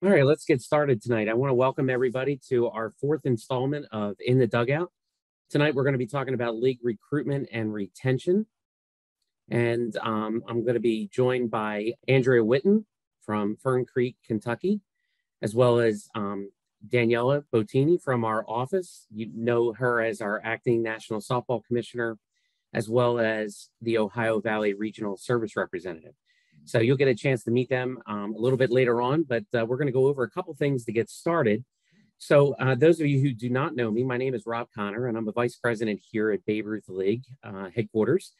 All right, let's get started tonight. I want to welcome everybody to our fourth installment of In the Dugout. Tonight, we're going to be talking about league recruitment and retention. And I'm going to be joined by Andrea Witten from Fern Creek, Kentucky, as well as Daniela Bottini from our office. You know her as our acting national softball commissioner, as well as the Ohio Valley Regional Service Representative. So you'll get a chance to meet them a little bit later on, but we're going to go over a couple things to get started. So those of you who do not know me, my name is Rob Connor, and I'm a vice president here at Babe Ruth League headquarters.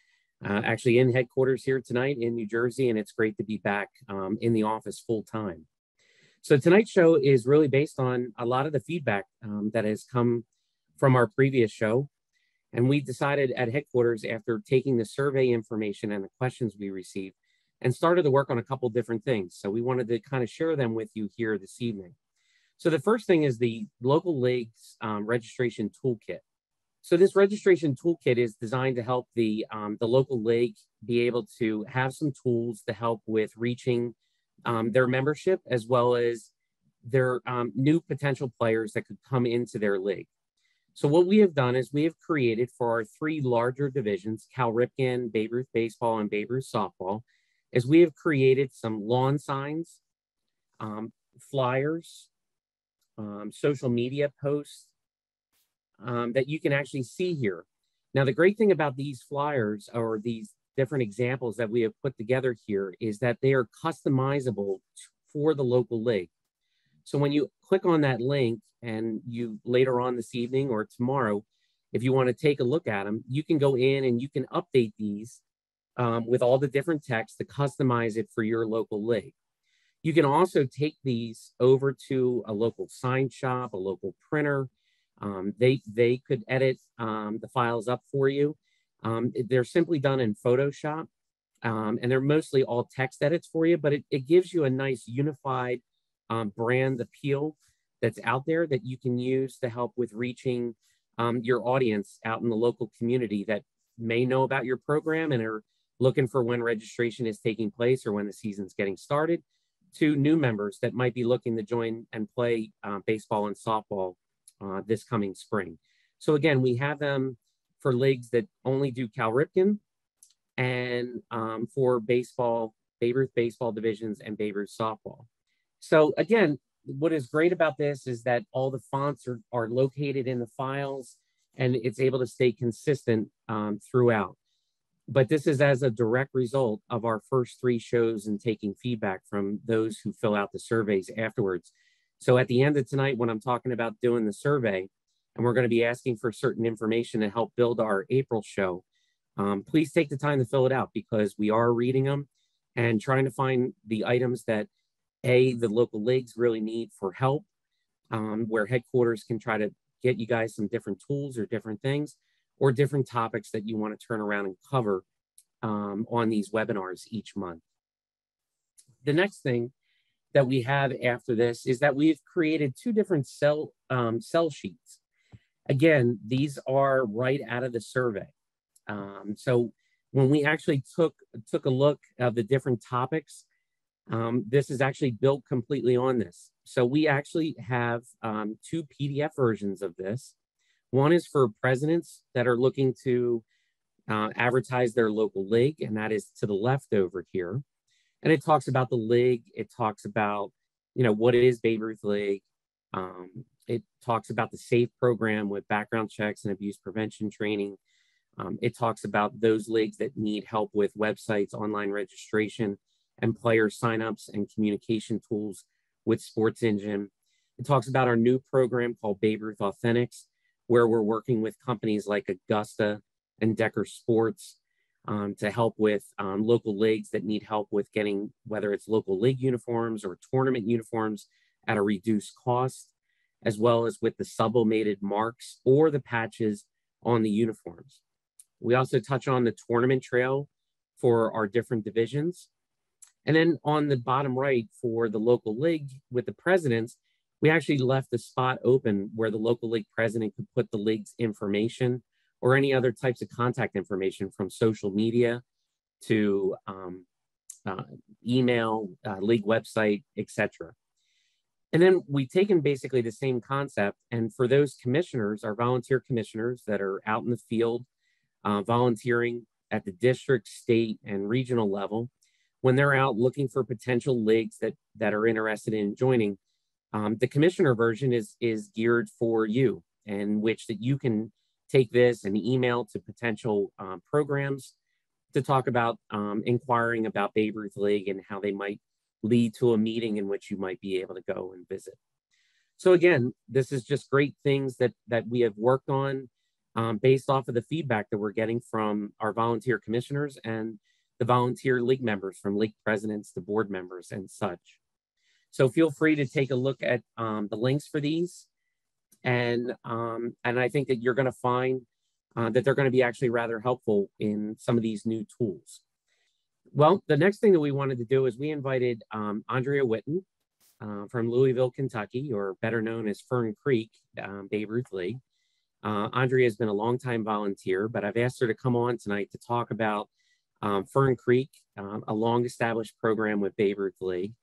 Actually in headquarters here tonight in New Jersey, and it's great to be back in the office full time. So tonight's show is really based on a lot of the feedback that has come from our previous show. And we decided at headquarters, after taking the survey information and the questions we received, and started to work on a couple different things. So we wanted to kind of share them with you here this evening. So the first thing is the local leagues registration toolkit. So this registration toolkit is designed to help the local league be able to have some tools to help with reaching their membership, as well as their new potential players that could come into their league. So what we have done is we have created for our three larger divisions, Cal Ripken, Babe Ruth Baseball, and Babe Ruth Softball, is we have created some lawn signs, flyers, social media posts that you can actually see here. Now, the great thing about these flyers or these different examples that we have put together here is that they are customizable for the local league. So when you click on that link and you later on this evening or tomorrow, if you want to take a look at them, you can go in and you can update these with all the different text to customize it for your local league. You can also take these over to a local sign shop, a local printer. They could edit the files up for you. They're simply done in Photoshop, and they're mostly all text edits for you, but it gives you a nice unified brand appeal that's out there that you can use to help with reaching your audience out in the local community that may know about your program and are looking for when registration is taking place or when the season's getting started, to new members that might be looking to join and play baseball and softball this coming spring. So again, we have them for leagues that only do Cal Ripken, and for baseball, Babe Ruth baseball divisions and Babe Ruth softball. So again, what is great about this is that all the fonts are located in the files, and it's able to stay consistent throughout. But this is as a direct result of our first three shows and taking feedback from those who fill out the surveys afterwards. So at the end of tonight, when I'm talking about doing the survey, and we're going to be asking for certain information to help build our April show, please take the time to fill it out, because we are reading them and trying to find the items that the local leagues really need for help, where headquarters can try to get you guys some different tools or different things, or different topics that you want to turn around and cover on these webinars each month. The next thing that we have after this is that we've created two different cell sheets. Again, these are right out of the survey. So when we actually took a look at the different topics, this is actually built completely on this. So we actually have two PDF versions of this. One is for presidents that are looking to advertise their local league, and that is to the left over here. And it talks about the league. It talks about, what is Babe Ruth League. It talks about the SAFE program with background checks and abuse prevention training. It talks about those leagues that need help with websites, online registration, and player signups and communication tools with Sports Engine. It talks about our new program called Babe Ruth Authentics, where we're working with companies like Augusta and Decker Sports to help with local leagues that need help with getting, whether it's local league uniforms or tournament uniforms at a reduced cost, as well as with the sublimated marks or the patches on the uniforms. We also touch on the tournament trail for our different divisions. And then on the bottom right for the local league with the presidents, we actually left the spot open where the local league president could put the league's information or any other types of contact information, from social media to email, league website, etc. And then we've taken basically the same concept. And for those commissioners, our volunteer commissioners that are out in the field, volunteering at the district, state, and regional level, when they're out looking for potential leagues that are interested in joining, the commissioner version is geared for you, in which that you can take this and email to potential programs to talk about inquiring about Babe Ruth League and how they might lead to a meeting in which you might be able to go and visit. So again, this is just great things that we have worked on based off of the feedback that we're getting from our volunteer commissioners and the volunteer league members, from league presidents to board members and such. So feel free to take a look at the links for these. And I think that you're going to find that they're going to be actually rather helpful in some of these new tools. Well, the next thing that we wanted to do is we invited Andrea Witten from Louisville, Kentucky, or better known as Fern Creek Babe Ruth League. Andrea has been a longtime volunteer, but I've asked her to come on tonight to talk about Fern Creek, a long-established program with Babe Ruth League.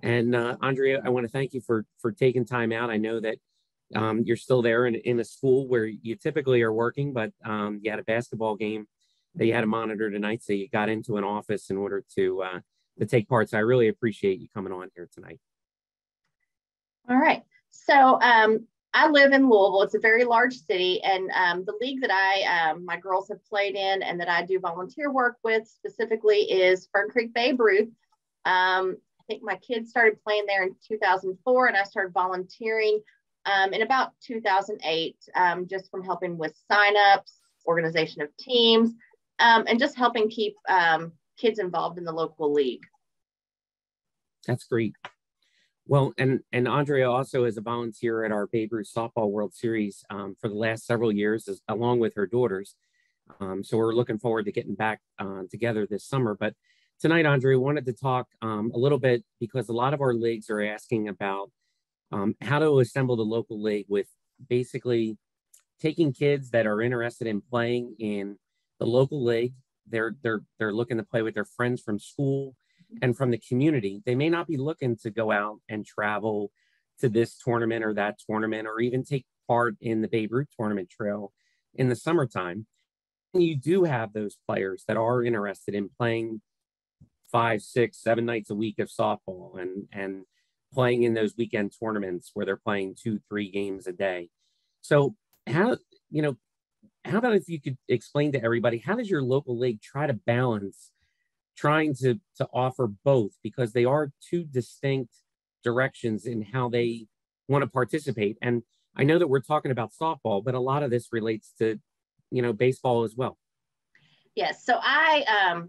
And Andrea, I want to thank you for taking time out. I know that you're still there in a school where you typically are working, but you had a basketball game that you had to monitor tonight, so you got into an office in order to take part. So I really appreciate you coming on here tonight. All right. So I live in Louisville. It's a very large city, and the league that my girls have played in and that I do volunteer work with specifically is Fern Creek Babe Ruth. I think my kids started playing there in 2004, and I started volunteering in about 2008, just from helping with signups, organization of teams, and just helping keep kids involved in the local league. That's great. Well, and Andrea also is a volunteer at our Babe Ruth Softball World Series for the last several years, along with her daughters. So we're looking forward to getting back together this summer. But tonight, Andrea, wanted to talk a little bit, because a lot of our leagues are asking about how to assemble the local league, with basically taking kids that are interested in playing in the local league. They're looking to play with their friends from school and from the community. They may not be looking to go out and travel to this tournament or that tournament, or even take part in the Babe Ruth tournament trail in the summertime. And you do have those players that are interested in playing 5, 6, 7 nights a week of softball and playing in those weekend tournaments where they're playing 2, 3 games a day. So how about if you could explain to everybody, how does your local league try to balance trying to offer both, because they are two distinct directions in how they want to participate? And I know that we're talking about softball, but a lot of this relates to, baseball as well. Yes. So I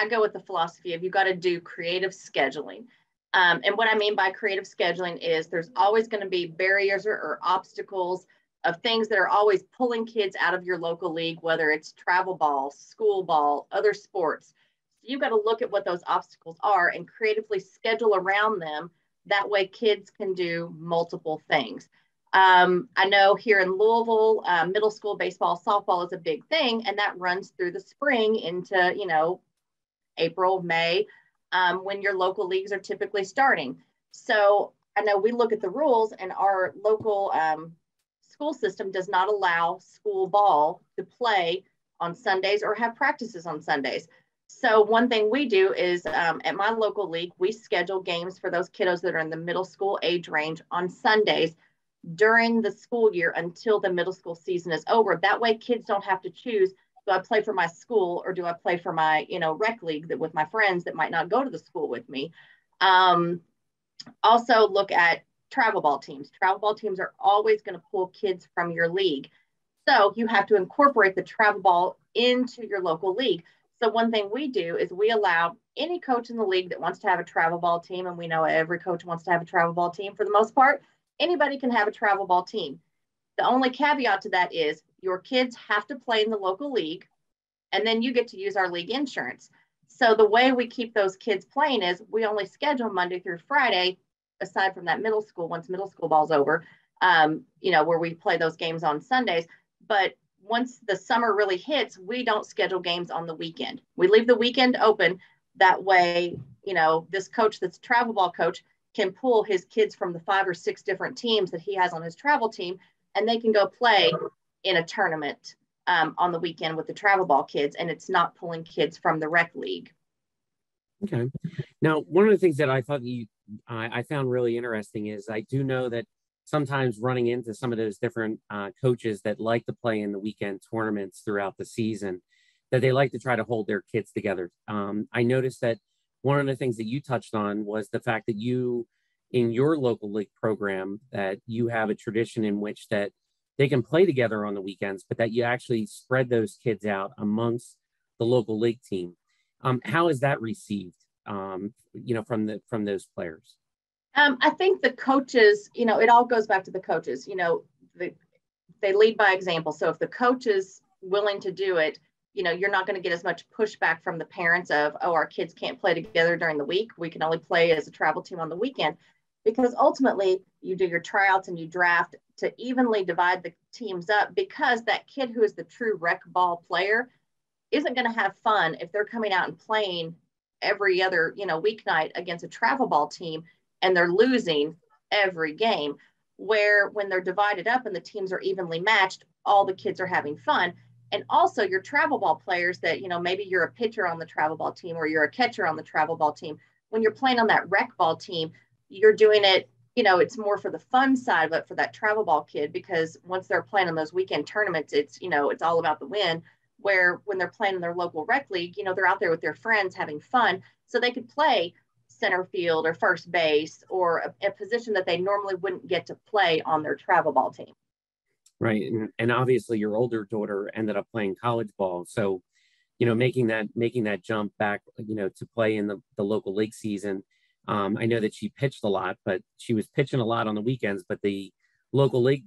go with the philosophy of you got to do creative scheduling. And what I mean by creative scheduling is there's always going to be barriers or obstacles of things that are always pulling kids out of your local league, whether it's travel ball, school ball, other sports. You've got to look at what those obstacles are and creatively schedule around them. That way kids can do multiple things. I know here in Louisville, middle school baseball, softball is a big thing, and that runs through the spring into, April, May, when your local leagues are typically starting. So I know we look at the rules, and our local school system does not allow school ball to play on Sundays or have practices on Sundays. So one thing we do is at my local league, we schedule games for those kiddos that are in the middle school age range on Sundays during the school year until the middle school season is over. That way kids don't have to choose, do I play for my school or do I play for my, rec league that with my friends that might not go to the school with me. Also look at travel ball teams. Travel ball teams are always going to pull kids from your league. So you have to incorporate the travel ball into your local league. So one thing we do is we allow any coach in the league that wants to have a travel ball team, and we know every coach wants to have a travel ball team for the most part, anybody can have a travel ball team. The only caveat to that is your kids have to play in the local league, and then you get to use our league insurance. So the way we keep those kids playing is we only schedule Monday through Friday, aside from that middle school, once middle school ball's over, where we play those games on Sundays. But once the summer really hits, we don't schedule games on the weekend. We leave the weekend open. That way, this coach that's a travel ball coach can pull his kids from the 5 or 6 different teams that he has on his travel team, and they can go play in a tournament on the weekend with the travel ball kids, and it's not pulling kids from the rec league. Okay. Now, one of the things that I found really interesting is I do know that sometimes running into some of those different coaches that like to play in the weekend tournaments throughout the season, that they like to try to hold their kids together. I noticed that one of the things that you touched on was the fact that you, in your local league program, that you have a tradition in which that they can play together on the weekends, but that you actually spread those kids out amongst the local league team. How is that received, from those players? I think the coaches, it all goes back to the coaches. They lead by example. So if the coach is willing to do it, you're not going to get as much pushback from the parents of, oh, our kids can't play together during the week. We can only play as a travel team on the weekend. Because ultimately, you do your tryouts and you draft to evenly divide the teams up, because that kid who is the true rec ball player isn't going to have fun if they're coming out and playing every other, weeknight against a travel ball team and they're losing every game. Where when they're divided up and the teams are evenly matched, all the kids are having fun. And also your travel ball players that, maybe you're a pitcher on the travel ball team or you're a catcher on the travel ball team. When you're playing on that rec ball team, you're doing it, it's more for the fun side of it for that travel ball kid, because once they're playing on those weekend tournaments, it's, it's all about the win. Where when they're playing in their local rec league, they're out there with their friends having fun. So they could play center field or first base or a position that they normally wouldn't get to play on their travel ball team. Right. And obviously your older daughter ended up playing college ball. So, making that jump back, to play in the local league season. I know that she pitched a lot, but she was pitching a lot on the weekends, but the local league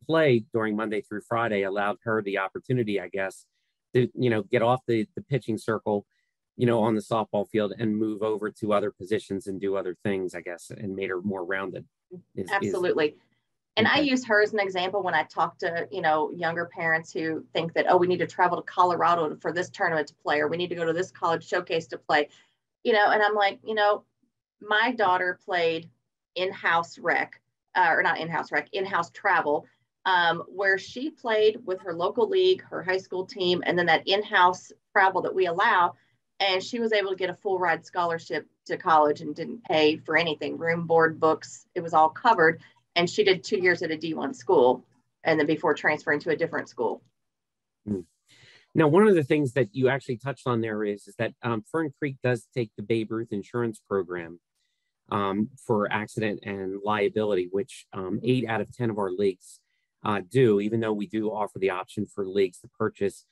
play during Monday through Friday allowed her the opportunity, I guess, to, get off the pitching circle, on the softball field and move over to other positions and do other things, I guess, and made her more rounded. Absolutely. And okay. I use her as an example when I talk to, younger parents who think that, oh, we need to travel to Colorado for this tournament to play, or we need to go to this college showcase to play, and I'm like, my daughter played in-house rec, or not in-house rec, in-house travel, where she played with her local league, her high school team, and then that in-house travel that we allow. And she was able to get a full ride scholarship to college and didn't pay for anything, room, board, books, it was all covered. And she did 2 years at a D1 school, and then before transferring to a different school. Now, one of the things that you actually touched on there is that Fern Creek does take the Babe Ruth insurance program for accident and liability, which 8 out of 10 of our leagues do, even though we do offer the option for leagues to purchase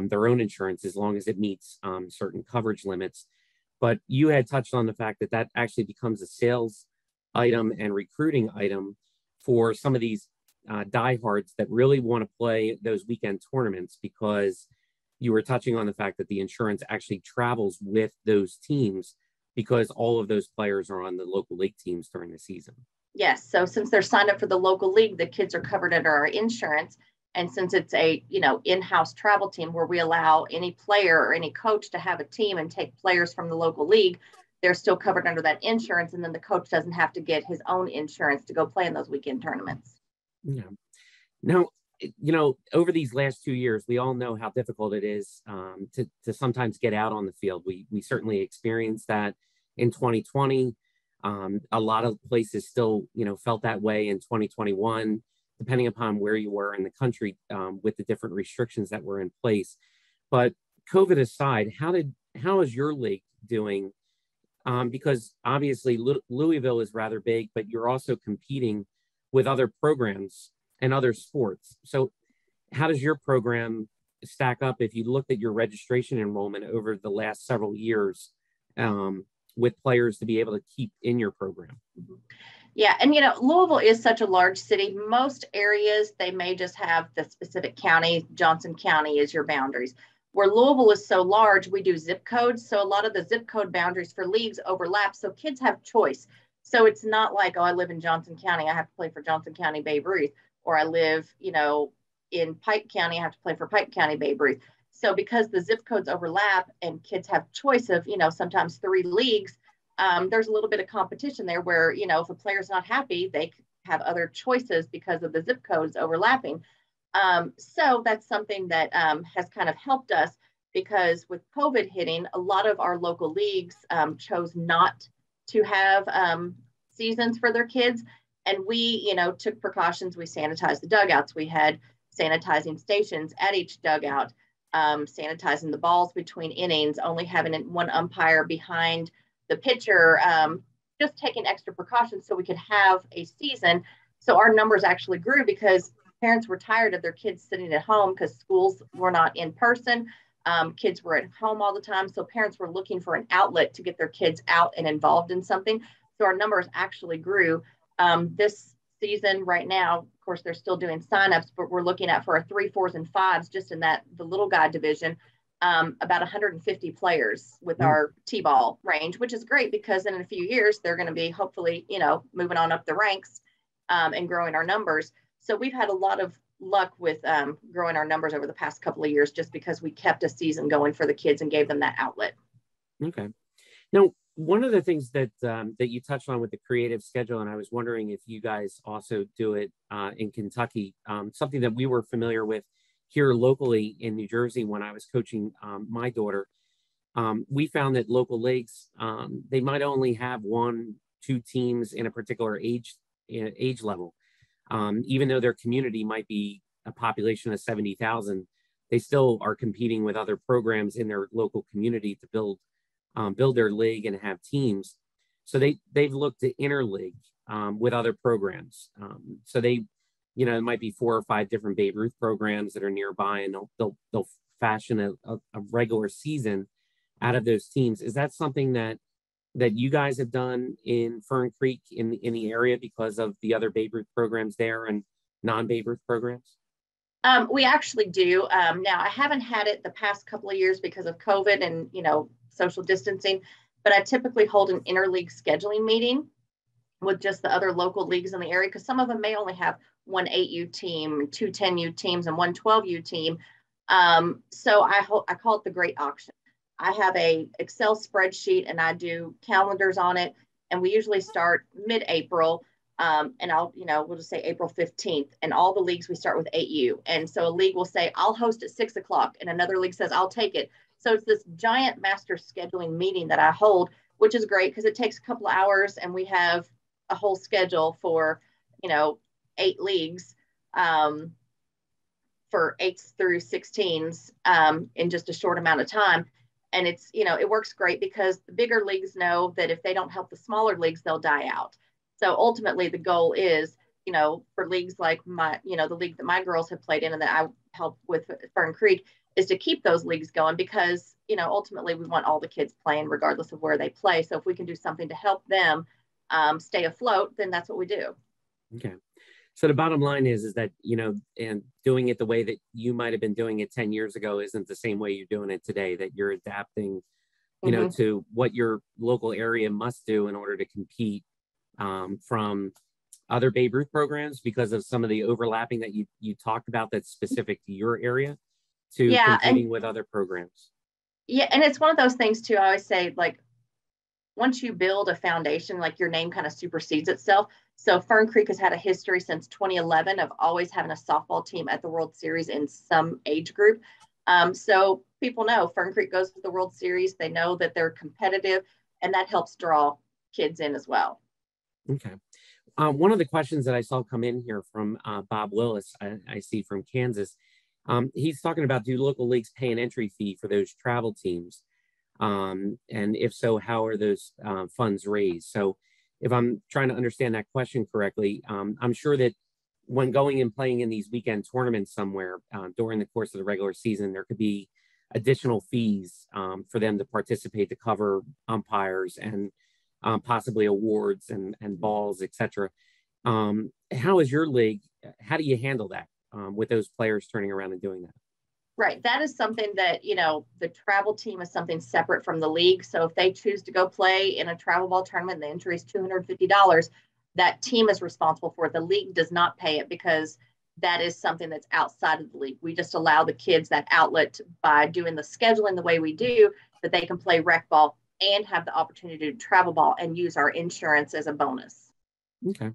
their own insurance as long as it meets certain coverage limits. But you had touched on the fact that that actually becomes a sales item and recruiting item for some of these diehards that really want to play those weekend tournaments, because you were touching on the fact that the insurance actually travels with those teams because all of those players are on the local league teams during the season. Yes. So since they're signed up for the local league, the kids are covered under our insurance. And since it's a, in-house travel team where we allow any player or any coach to have a team and take players from the local league, they're still covered under that insurance. And then the coach doesn't have to get his own insurance to go play in those weekend tournaments. Yeah. Now, over these last 2 years, we all know how difficult it is to sometimes get out on the field. We certainly experienced that in 2020. A lot of places still, felt that way in 2021, depending upon where you were in the country with the different restrictions that were in place. But COVID aside, how is your league doing? Because obviously Louisville is rather big, but you're also competing with other programs and other sports. So how does your program stack up if you looked at your registration enrollment over the last several years with players to be able to keep in your program? Yeah. And, Louisville is such a large city. Most areas, they may just have the specific county. Johnson County is your boundaries. Where Louisville is so large, we do zip codes. So a lot of the zip code boundaries for leagues overlap. So kids have choice. So it's not like, oh, I live in Johnson County, I have to play for Johnson County Babe Ruth. Or I live, in Pike County, I have to play for Pike County Babe Ruth. So because the zip codes overlap and kids have choice of, sometimes 3 leagues, there's a little bit of competition there where, you know, if a player's not happy, they have other choices because of the zip codes overlapping. So that's something that has kind of helped us, because with COVID hitting, a lot of our local leagues chose not to have seasons for their kids. And we, you know, took precautions. We sanitized the dugouts. We had sanitizing stations at each dugout, sanitizing the balls between innings, only having one umpire behind the pitcher, just taking extra precautions so we could have a season. So our numbers actually grew because parents were tired of their kids sitting at home because schools were not in person. Kids were at home all the time. So parents were looking for an outlet to get their kids out and involved in something. So our numbers actually grew. This season right now, of course, they're still doing signups, but we're looking at for our 3, 4s, and 5s, just in the little guy division, about 150 players with our T-ball range, which is great because in a few years, they're going to be hopefully, you know, moving on up the ranks and growing our numbers. So we've had a lot of luck with growing our numbers over the past couple of years, just because we kept a season going for the kids and gave them that outlet. Okay. Now, one of the things that that you touched on with the creative schedule, and I was wondering if you guys also do it in Kentucky, something that we were familiar with here locally in New Jersey when I was coaching my daughter. We found that local leagues, they might only have 1, 2 teams in a particular age level. Even though their community might be a population of 70,000, they still are competing with other programs in their local community to build their league and have teams. So they've looked to interleague with other programs. So they, you know, it might be 4 or 5 different Babe Ruth programs that are nearby, and they'll fashion a regular season out of those teams. Is that something that you guys have done in Fern Creek in the area because of the other Babe Ruth programs there and non-Babe Ruth programs? We actually do. Now, I haven't had it the past couple of years because of COVID and, you know, social distancing, but I typically hold an interleague scheduling meeting with just the other local leagues in the area, because some of them may only have 1 8U team, 2 10U teams, and 1 12U team. So I call it the Great Auction. I have a Excel spreadsheet and I do calendars on it. And we usually start mid-April. And we'll just say April 15th. And all the leagues, we start with 8U. And so a league will say, I'll host at 6 o'clock. And another league says, I'll take it. So it's this giant master scheduling meeting that I hold, which is great because it takes a couple of hours and we have a whole schedule for, 8 leagues for 8s through 16s in just a short amount of time. And it's, it works great because the bigger leagues know that if they don't help the smaller leagues, they'll die out. So ultimately the goal is, for leagues like the league that my girls have played in and that I help with Fern Creek, is to keep those leagues going because, ultimately we want all the kids playing regardless of where they play. So if we can do something to help them stay afloat, then that's what we do. Okay. So the bottom line is that, and doing it the way that you might have been doing it 10 years ago isn't the same way you're doing it today, that you're adapting, to what your local area must do in order to compete from other Babe Ruth programs because of some of the overlapping that you talked about that's specific to your area to competing with other programs. Yeah. And it's one of those things too. I always say, like, once you build a foundation, like your name kind of supersedes itself. So Fern Creek has had a history since 2011 of always having a softball team at the World Series in some age group. So people know Fern Creek goes to the World Series. They know that they're competitive, and that helps draw kids in as well. Okay. One of the questions that I saw come in here from Bob Willis, I see from Kansas, he's talking about, do local leagues pay an entry fee for those travel teams? And if so, how are those funds raised? So if I'm trying to understand that question correctly, I'm sure that when going and playing in these weekend tournaments somewhere during the course of the regular season, there could be additional fees for them to participate, to cover umpires and possibly awards and balls, etc. How is your league? How do you handle that with those players turning around and doing that? Right. That is something that, the travel team is something separate from the league. So if they choose to go play in a travel ball tournament, the entry is $250, that team is responsible for it. The league does not pay it because that is something that's outside of the league. We just allow the kids that outlet by doing the scheduling the way we do, that they can play rec ball and have the opportunity to travel ball and use our insurance as a bonus. Okay.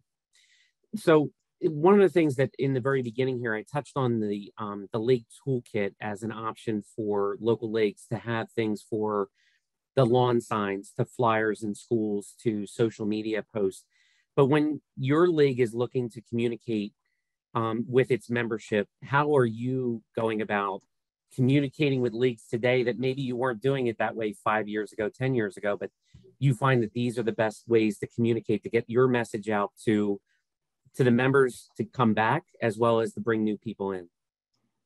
So one of the things that in the very beginning here, I touched on the league toolkit as an option for local leagues to have things for the lawn signs, to flyers in schools, to social media posts. But when your league is looking to communicate with its membership, how are you going about communicating with leagues today that maybe you weren't doing it that way 5 years ago, 10 years ago, but you find that these are the best ways to communicate, to get your message out to the members to come back, as well as to bring new people in?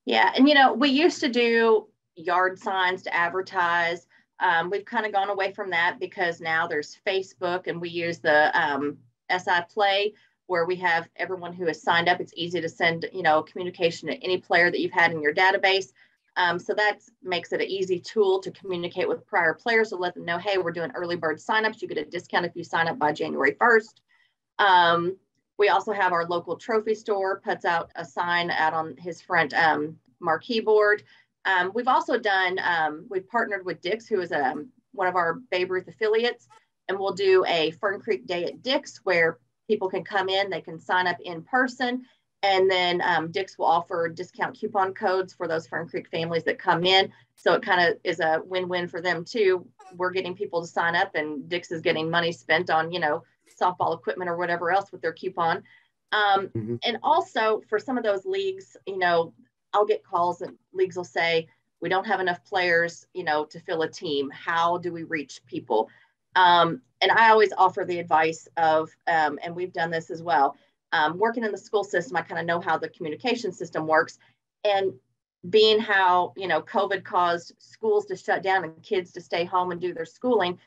Yeah, and we used to do yard signs to advertise. We've kind of gone away from that because now there's Facebook, and we use the SI Play, where we have everyone who has signed up. It's easy to send, communication to any player that you've had in your database. So that makes it an easy tool to communicate with prior players to let them know, hey, we're doing early bird signups. You get a discount if you sign up by January 1st. We also have our local trophy store puts out a sign out on his front marquee board. We've also done, we've partnered with Dick's, who is one of our Babe Ruth affiliates, and we'll do a Fern Creek Day at Dick's where people can come in, they can sign up in person, and then Dick's will offer discount coupon codes for those Fern Creek families that come in. So it kind of is a win-win for them too. We're getting people to sign up, and Dick's is getting money spent on, softball equipment or whatever else with their coupon. And also for some of those leagues, I'll get calls and leagues will say, we don't have enough players, to fill a team. How do we reach people? And I always offer the advice of, and we've done this as well, working in the school system, I kind of know how the communication system works. And being how, COVID caused schools to shut down and kids to stay home and do their schooling,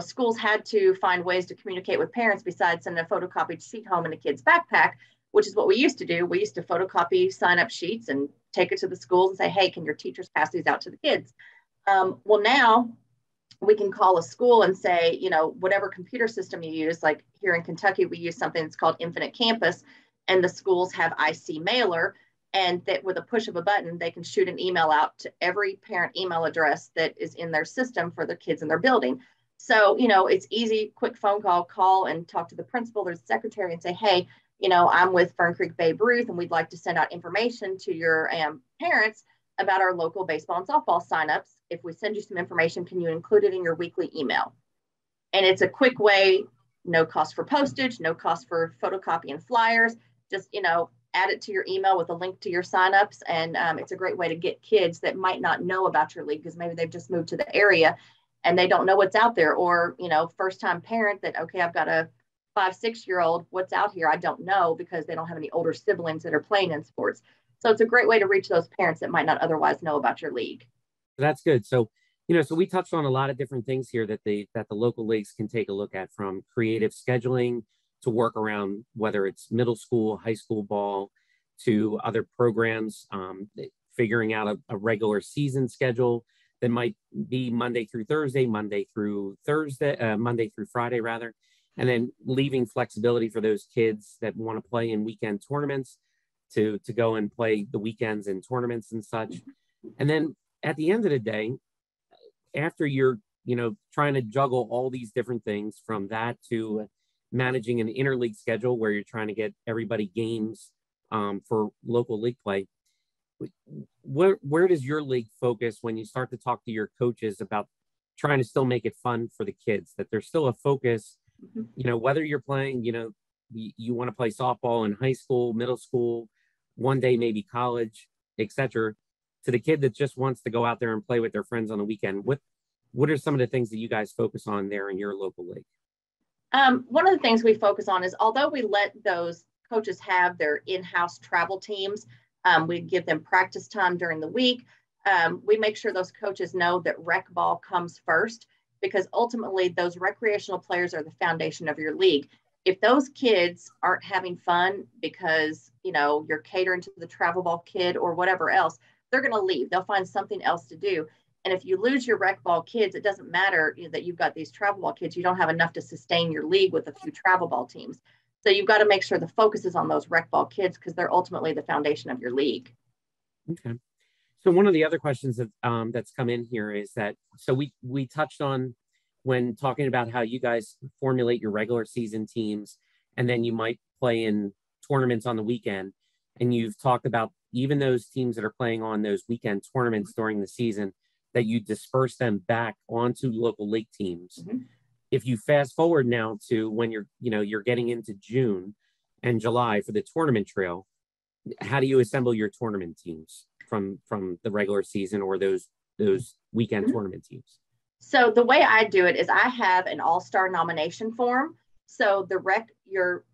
schools had to find ways to communicate with parents besides sending a photocopied sheet home in a kid's backpack, which is what we used to do. We used to photocopy sign-up sheets and take it to the schools and say, hey, can your teachers pass these out to the kids? Well, now we can call a school and say, whatever computer system you use, like here in Kentucky, we use something that's called Infinite Campus, and the schools have IC Mailer, and that with a push of a button, they can shoot an email out to every parent email address that is in their system for the kids in their building. So, it's easy, quick phone call and talk to the principal or the secretary and say, hey, I'm with Fern Creek Babe Ruth, and we'd like to send out information to your parents about our local baseball and softball signups. If we send you some information, can you include it in your weekly email? And it's a quick way, no cost for postage, no cost for photocopying flyers, just, add it to your email with a link to your signups. And it's a great way to get kids that might not know about your league because maybe they've just moved to the area and they don't know what's out there, or, first time parent that, okay, I've got a 5-6-year-old, what's out here? I don't know, because they don't have any older siblings that are playing in sports. So it's a great way to reach those parents that might not otherwise know about your league. That's good. So, so we touched on a lot of different things here that the local leagues can take a look at, from creative scheduling to work around, whether it's middle school, high school ball, to other programs, figuring out a regular season schedule that might be Monday through Friday rather, and then leaving flexibility for those kids that want to play in weekend tournaments to go and play the weekends in tournaments and such. And then at the end of the day, after you're, trying to juggle all these different things, from that to managing an interleague schedule where you're trying to get everybody games for local league play, where does your league focus when you start to talk to your coaches about trying to still make it fun for the kids, that there's still a focus, whether you're playing, you want to play softball in high school, middle school, one day maybe college, etc., to the kid that just wants to go out there and play with their friends on the weekend? What are some of the things that you guys focus on there in your local league? One of the things we focus on is, although we let those coaches have their in-house travel teams, we give them practice time during the week. We make sure those coaches know that rec ball comes first, because ultimately those recreational players are the foundation of your league. If those kids aren't having fun because, you're catering to the travel ball kid or whatever else, they're going to leave. They'll find something else to do. And if you lose your rec ball kids, it doesn't matter that you've got these travel ball kids. You don't have enough to sustain your league with a few travel ball teams. So you've got to make sure the focus is on those rec ball kids, because they're ultimately the foundation of your league. Okay. So one of the other questions that that's come in here is that, so we touched on when talking about how you guys formulate your regular season teams, and then you might play in tournaments on the weekend, and you've talked about even those teams that are playing on those weekend tournaments during the season, that you disperse them back onto local league teams. Mm-hmm. If you fast forward now to when you're getting into June and July for the tournament trail, how do you assemble your tournament teams from the regular season or those weekend mm-hmm. tournament teams? So the way I do it is I have an all-star nomination form. So your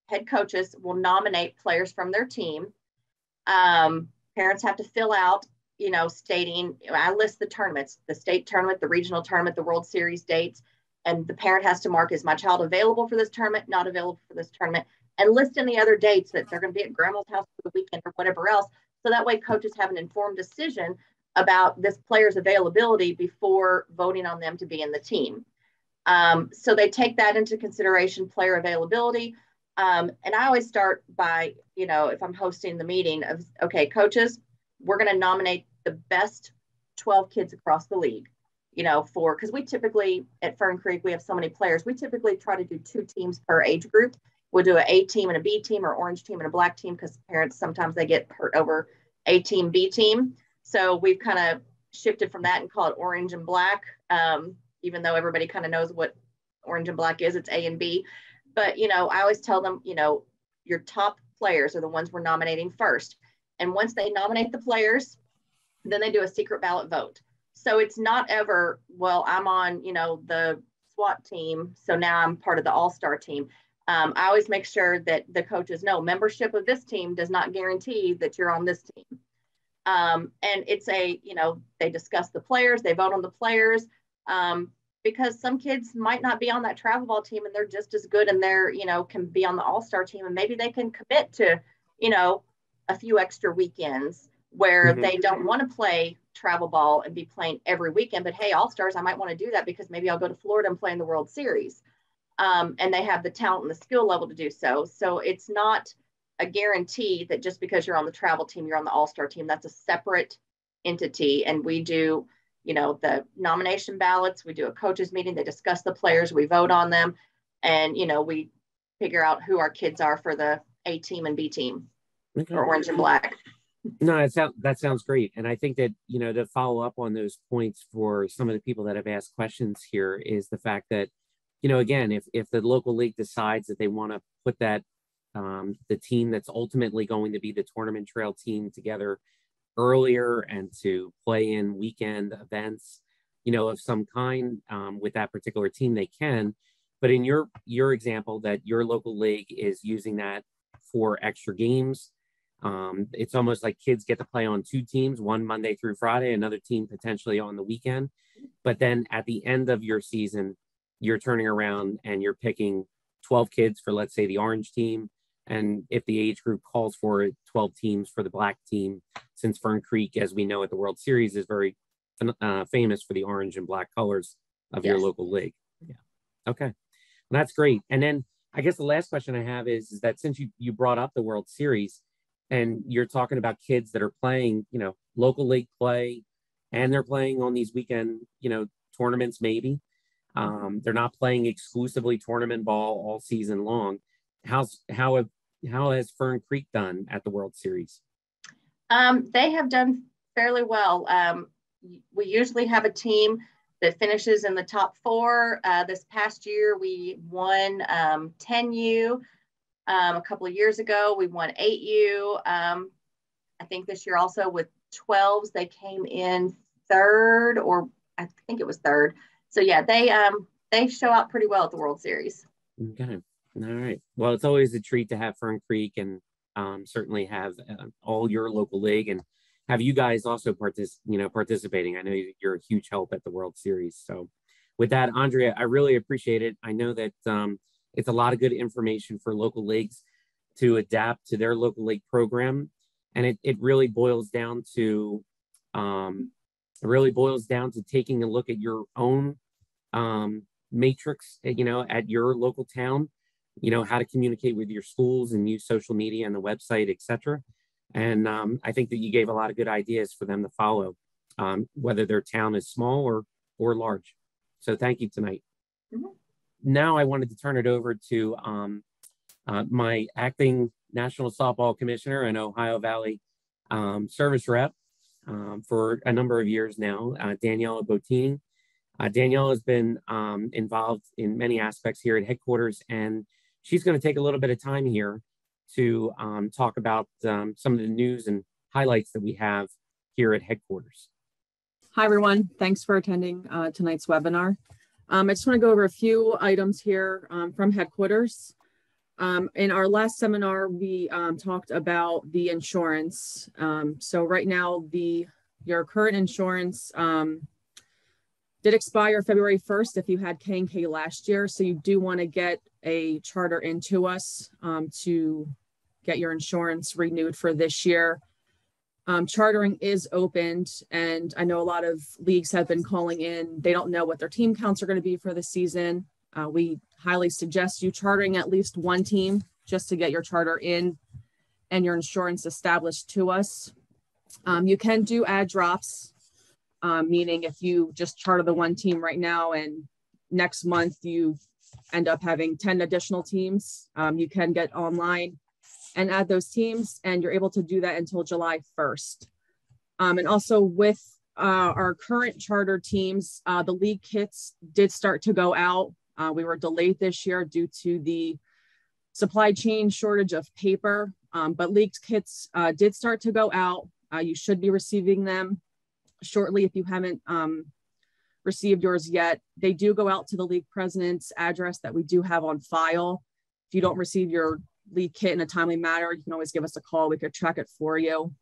head coaches will nominate players from their team. Parents have to fill out, stating, I list the tournaments, the state tournament, the regional tournament, the World Series dates, and the parent has to mark, is my child available for this tournament, not available for this tournament, and list any other dates that they're going to be at grandma's house for the weekend or whatever else. So that way coaches have an informed decision about this player's availability before voting on them to be in the team. So they take that into consideration, player availability. And I always start by, if I'm hosting the meeting of, okay, coaches, we're going to nominate the best 12 kids across the league, because we typically at Fern Creek, we have so many players. We typically try to do 2 teams per age group. We'll do an A team and a B team, or orange team and a black team, because parents, sometimes they get hurt over A team, B team. So we've kind of shifted from that and call it orange and black, even though everybody kind of knows what orange and black is. It's A and B. But, I always tell them, your top players are the ones we're nominating first. And once they nominate the players, then they do a secret ballot vote. So it's not ever, well, I'm on, the SWAT team, so now I'm part of the all-star team. I always make sure that the coaches know membership of this team does not guarantee that you're on this team. And it's they discuss the players, they vote on the players, because some kids might not be on that travel ball team and they're just as good, and they're, can be on the all-star team, and maybe they can commit to, a few extra weekends where mm-hmm. they don't want to play travel ball and be playing every weekend. But hey, all-stars, I might want to do that because maybe I'll go to Florida and play in the World Series. And they have the talent and the skill level to do so. So it's not a guarantee that just because you're on the travel team, you're on the all-star team. That's a separate entity. And we do, the nomination ballots, we do a coaches meeting, they discuss the players, we vote on them, and, we figure out who our kids are for the A team and B team, okay. or orange and black. No, that sounds great. And I think that, to follow up on those points for some of the people that have asked questions here is the fact that, again, if the local league decides that they want to put that, the team that's ultimately going to be the tournament trail team together earlier and to play in weekend events, of some kind with that particular team, they can. But in your example that your local league is using that for extra games, it's almost like kids get to play on 2 teams, one Monday through Friday, another team potentially on the weekend. But then at the end of your season, you're turning around and you're picking 12 kids for, let's say, the orange team. And if the age group calls for it, 12 teams for the black team, since Fern Creek, as we know at the World Series, is very famous for the orange and black colors of your local league. Yeah. Okay. Well, that's great. And then I guess the last question I have is that since you brought up the World Series and you're talking about kids that are playing, local league play, and they're playing on these weekend, tournaments, maybe, they're not playing exclusively tournament ball all season long. How has Fern Creek done at the World Series? They have done fairly well. We usually have a team that finishes in the top 4. This past year, we won 10U. A couple of years ago, we won 8U. I think this year also with 12s, they came in 3rd, or I think it was 3rd. So yeah, they show up pretty well at the World Series. Okay. All right. Well, it's always a treat to have Fern Creek and certainly have all your local league and have you guys also participating. I know you're a huge help at the World Series. So with that, Andrea, I really appreciate it. I know that it's a lot of good information for local leagues to adapt to their local league program. And it really boils down to taking a look at your own matrix, at your local town, how to communicate with your schools and use social media and the website, etc. And I think that you gave a lot of good ideas for them to follow, whether their town is small or large. So thank you tonight. Mhm. Now I wanted to turn it over to my acting National Softball Commissioner and Ohio Valley Service Rep for a number of years now, Daniela Bottini. Danielle has been involved in many aspects here at headquarters, and she's going to take a little bit of time here to talk about some of the news and highlights that we have here at headquarters. Hi, everyone. Thanks for attending tonight's webinar. I just want to go over a few items here from headquarters. In our last seminar, we talked about the insurance. So right now, your current insurance did expire February 1st if you had K&K last year. So you do want to get a charter into us to get your insurance renewed for this year. Chartering is opened, and I know a lot of leagues have been calling in. They don't know what their team counts are going to be for the season. We highly suggest you chartering at least one team just to get your charter in and your insurance established to us. You can do add drops. Meaning if you just charter the one team right now and next month you end up having 10 additional teams, you can get online and add those teams, and you're able to do that until July 1st. And also with our current charter teams, the league kits did start to go out. We were delayed this year due to the supply chain shortage of paper, but league kits did start to go out. You should be receiving them shortly if you haven't received yours yet. They do go out to the league president's address that we do have on file. If you don't receive your league kit in a timely manner, you can always give us a call. We could track it for you.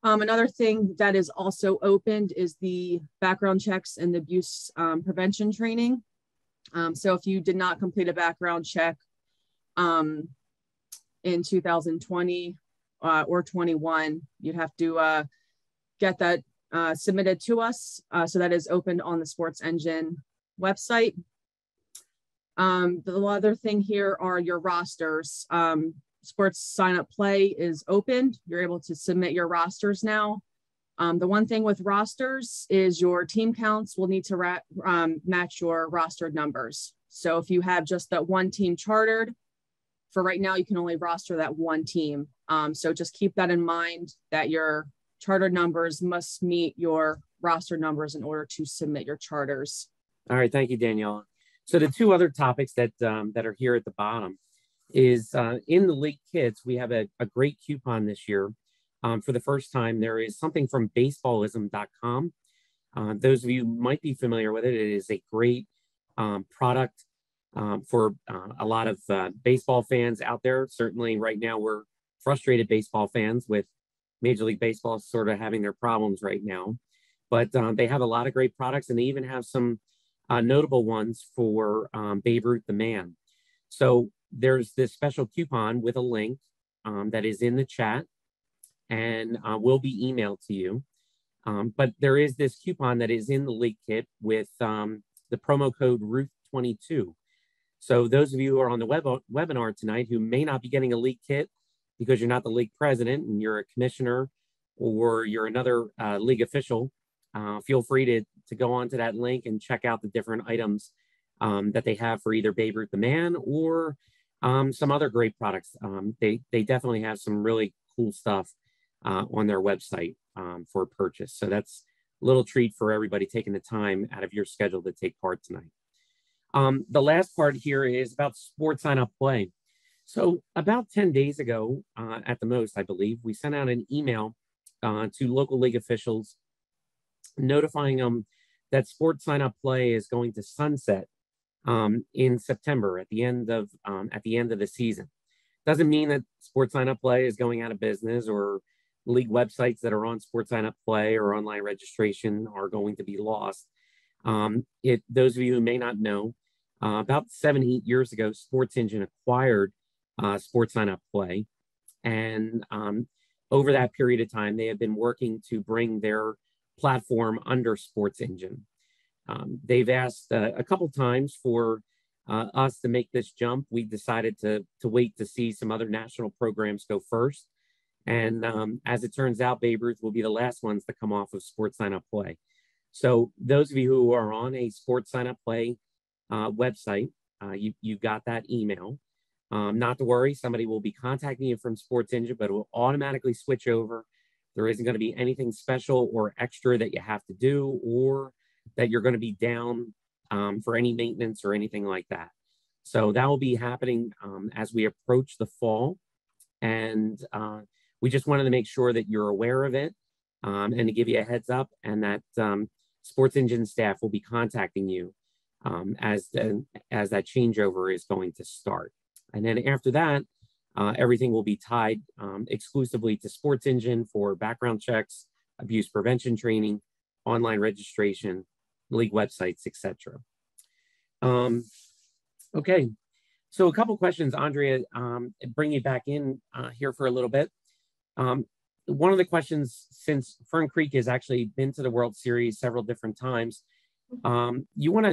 Another thing that is also opened is the background checks and the abuse prevention training. So if you did not complete a background check in 2020 or 21, you'd have to get that submitted to us. So that is opened on the Sports Engine website. The other thing here are your rosters. Sports sign up play is opened. You're able to submit your rosters now. The one thing with rosters is your team counts will need to match your rostered numbers. So if you have just that one team chartered, for right now, you can only roster that one team. So just keep that in mind, that your charter numbers must meet your roster numbers in order to submit your charters. All right, thank you, Danielle. So the two other topics that are here at the bottom is in the league kits, we have a great coupon this year. For the first time, there is something from baseballism.com. Those of you who might be familiar with it, it is a great product for a lot of baseball fans out there. Certainly right now, we're frustrated baseball fans with Major League Baseball sort of having their problems right now, but they have a lot of great products, and they even have some notable ones for Babe Ruth the man. So there's this special coupon with a link that is in the chat and will be emailed to you. But there is this coupon that is in the league kit with the promo code Ruth22. So those of you who are on the webinar tonight who may not be getting a league kit because you're not the league president and you're a commissioner or you're another league official, feel free to go onto that link and check out the different items that they have for either Babe Ruth the man or some other great products. They definitely have some really cool stuff on their website for purchase. So that's a little treat for everybody taking the time out of your schedule to take part tonight. The last part here is about sports sign up play. So about 10 days ago, at the most, I believe, we sent out an email to local league officials notifying them that sports sign up play is going to sunset in September at the end of the season. Doesn't mean that sports sign up play is going out of business or league websites that are on sports sign up play or online registration are going to be lost. Those of you who may not know, about 7-8 years ago, Sports Engine acquired sports sign up play, and over that period of time, they have been working to bring their platform under Sports Engine. They've asked a couple times for us to make this jump. We decided to wait to see some other national programs go first. And as it turns out, Babe Ruth will be the last ones to come off of sports sign up play. So those of you who are on a Sports Sign Up Play website, you got that email. Not to worry, somebody will be contacting you from Sports Engine, but it will automatically switch over. There isn't going to be anything special or extra that you have to do, or that you're going to be down for any maintenance or anything like that. So that will be happening as we approach the fall. And we just wanted to make sure that you're aware of it and to give you a heads up, and that Sports Engine staff will be contacting you as that changeover is going to start. And then after that, everything will be tied exclusively to Sports Engine for background checks, abuse prevention training, online registration, league websites, etc. Okay, so a couple questions, Andrea, bring you back in here for a little bit. One of the questions, since Fern Creek has actually been to the World Series several different times, you want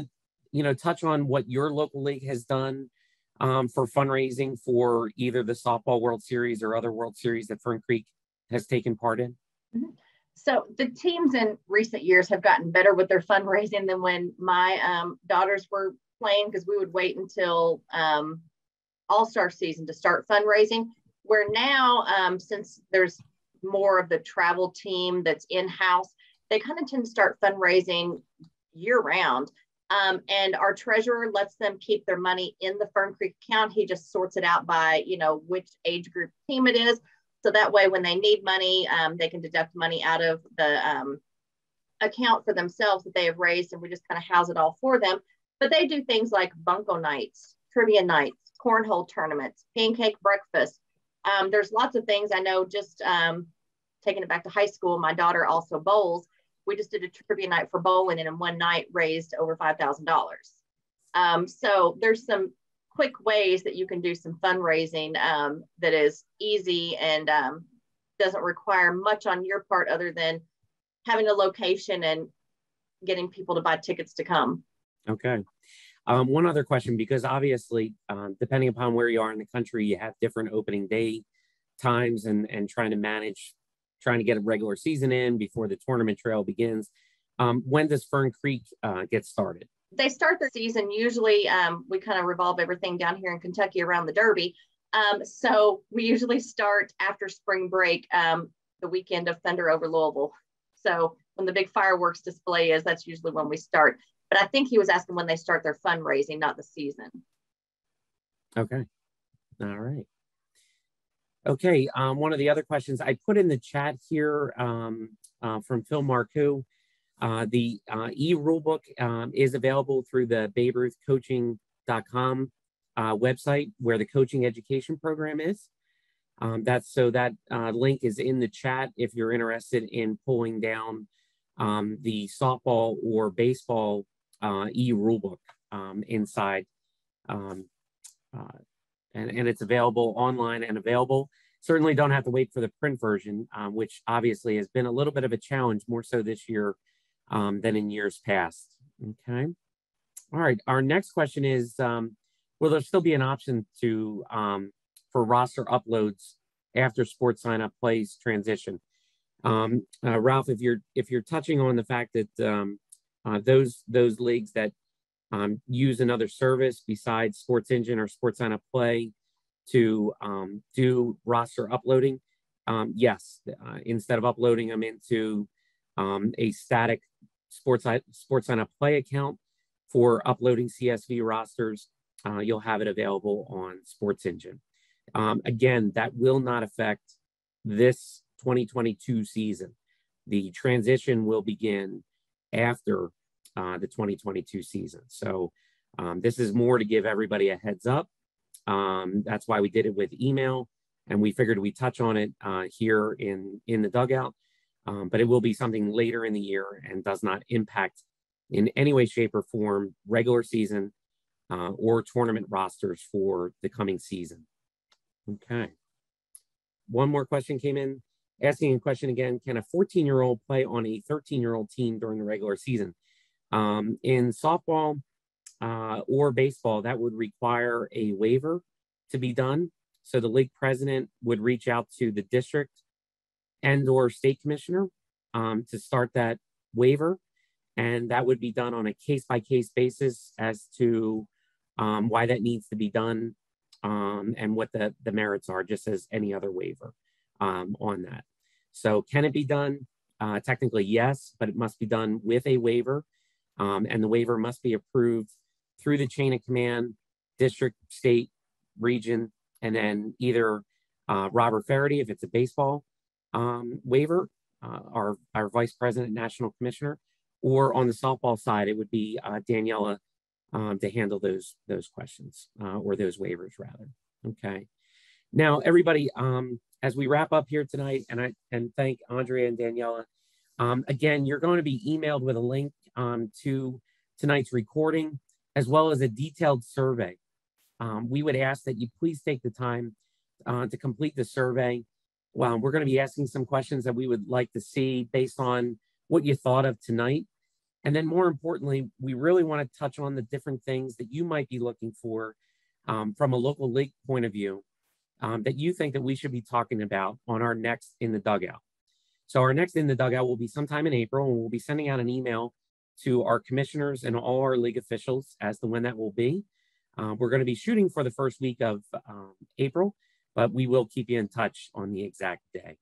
to, touch on what your local league has done for fundraising for either the softball World Series or other World Series that Fern Creek has taken part in? Mm-hmm. So the teams in recent years have gotten better with their fundraising than when my daughters were playing, because we would wait until All-Star season to start fundraising. Where now, since there's more of the travel team that's in-house, they kind of tend to start fundraising year-round. And our treasurer lets them keep their money in the Fern Creek account. He just sorts it out by, which age group team it is. So that way, when they need money, they can deduct money out of the account for themselves that they have raised, and we just kind of house it all for them. But they do things like bunco nights, trivia nights, cornhole tournaments, pancake breakfast. There's lots of things. I know, just taking it back to high school, my daughter also bowls. We just did a trivia night for bowling, and in one night raised over $5,000. So there's some quick ways that you can do some fundraising that is easy and doesn't require much on your part other than having a location and getting people to buy tickets to come. Okay. One other question, because obviously, depending upon where you are in the country, you have different opening day times and trying to get a regular season in before the tournament trail begins. When does Fern Creek get started? They start the season usually, we kind of revolve everything down here in Kentucky around the Derby. So we usually start after spring break, the weekend of Thunder over Louisville. So when the big fireworks display is, that's usually when we start. But I think he was asking when they start their fundraising, not the season. Okay. All right. Okay. One of the other questions I put in the chat here from Phil Marcoux. The e-rulebook is available through the BabeRuthCoaching.com website, where the coaching education program is. That link is in the chat if you're interested in pulling down the softball or baseball e-rulebook inside. And it's available online and available. Certainly don't have to wait for the print version, which obviously has been a little bit of a challenge, more so this year than in years past. Okay. All right. Our next question is, will there still be an option to for roster uploads after Sports Sign Up Plays transition? Ralph, if you're touching on the fact that those leagues that use another service besides Sports Engine or Sports Sign Up Play to do roster uploading, yes, instead of uploading them into a static Sports Sign Up Play account for uploading CSV rosters, you'll have it available on Sports Engine. Again, that will not affect this 2022 season. The transition will begin after the 2022 season. So this is more to give everybody a heads up. That's why we did it with email, and we figured we'd touch on it here in the dugout. But it will be something later in the year and does not impact in any way, shape, or form regular season or tournament rosters for the coming season. Okay. One more question came in, asking a question again: can a 14-year-old play on a 13-year-old team during the regular season? In softball or baseball, that would require a waiver to be done. So the league president would reach out to the district and or state commissioner to start that waiver. And that would be done on a case-by-case basis as to why that needs to be done and what the merits are, just as any other waiver on that. So can it be done? Technically, yes, but it must be done with a waiver. And the waiver must be approved through the chain of command, district, state, region, and then either Robert Faraday, if it's a baseball waiver, our vice president, national commissioner, or on the softball side, it would be Daniela to handle those questions or those waivers rather. Okay. Now, everybody, as we wrap up here tonight, and thank Andrea and Daniela, again, you're going to be emailed with a link to tonight's recording, as well as a detailed survey. We would ask that you please take the time to complete the survey. Well, we're going to be asking some questions that we would like to see based on what you thought of tonight. And then more importantly, we really want to touch on the different things that you might be looking for from a local league point of view that you think that we should be talking about on our next In the Dugout. So our next In the Dugout will be sometime in April, and we'll be sending out an email to our commissioners and all our league officials as to when that will be. We're going to be shooting for the first week of April, but we will keep you in touch on the exact day.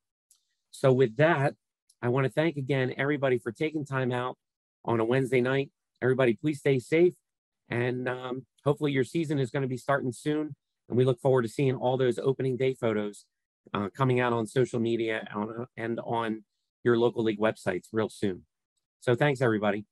So with that, I want to thank again everybody for taking time out on a Wednesday night. Everybody, please stay safe, and hopefully your season is going to be starting soon. And we look forward to seeing all those opening day photos coming out on social media and on your local league websites real soon. So thanks, everybody.